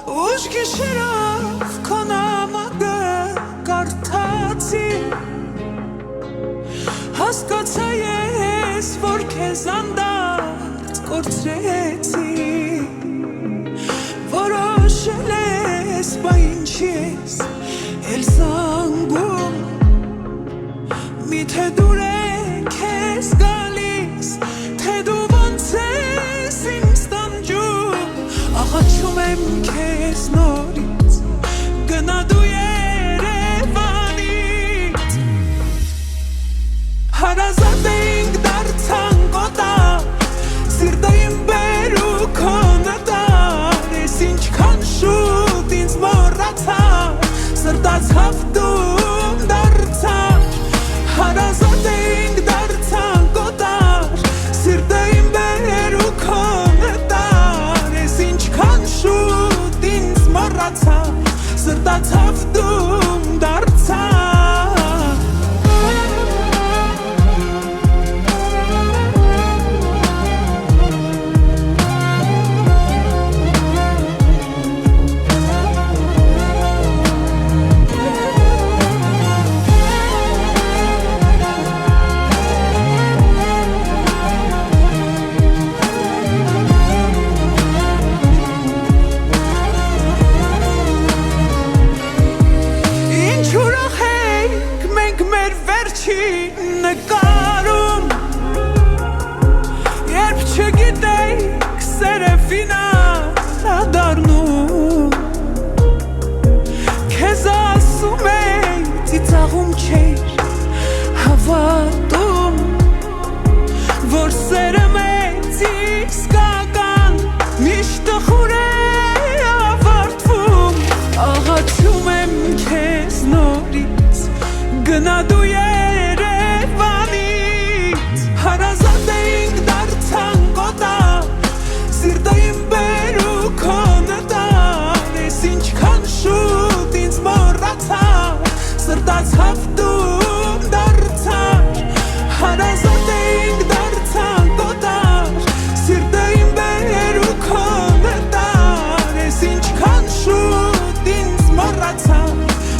Ուշ գիշերով քո նամակը կարդացի Հասկացա ես, որ քեզ անդարձ կորցրեցի Որոշել ես, բա ինչի ես էլ զանգում Միթե դուր է քեզ գալիս, թե դու ոնց ես ինձ տանջում Աղաչում եմ քեզ նորից, գնա դու Երևանից Հարազատ էինք դարձանք օտար, սիրտը իմ բերու քո նտար Ես ինչքան շուտ ինձ մոռացար, սրտաց հավտում դարձար Հարազատ էինք դարձանք օտար, սիրտը իմ բերու քո նտար Ես ինչքան շուտ ինձ մոռացար, սրտաց հավտում դարձար նկարում Երբ չգիտեիք սերեվին ադարնում Քեզ ասում էի ծիծաղում չէր հավատում Որ սերը մեծ իսկական միշտ տխուր է ավարտվում Աղաչում եմ քեզ նորից գնա դու Հարազատ էինք դարձանք օտար, սիրտը իմ բերու քո նտար Ես ինչքան շուտ ինձ մոռացար, սրտաց հավտում դարձար Հարազատ էինք դարձանք օտար, սիրտը իմ բերու քո նտար Ես ինչքան շուտ ինձ մոռացար,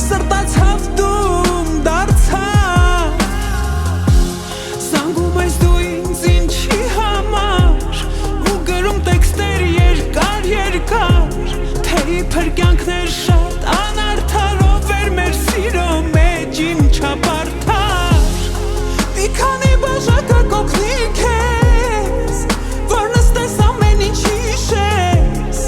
սրտաց հավտում դարձար Իբր կյանքներ շատ անարդարով էր մեր սիրո մեջ իմ չապարդար Մի քանի բաժակը կօգնի քեզ, որ նստես ամեն ինչ հիշես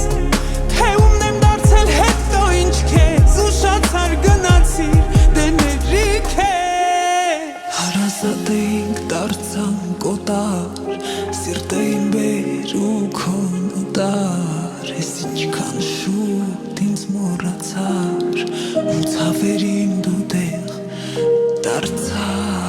Թե ումն եմ դարձել հետո ինչ քեզ, ուշացար գնացիր դեների քեզ Հարազատ էինք դարձանք օտար, սիրտը իմ բերու քո նտար Ես ինչքան շուտ ինձ մոռացար, ու ցավերին դու տեղ դարձար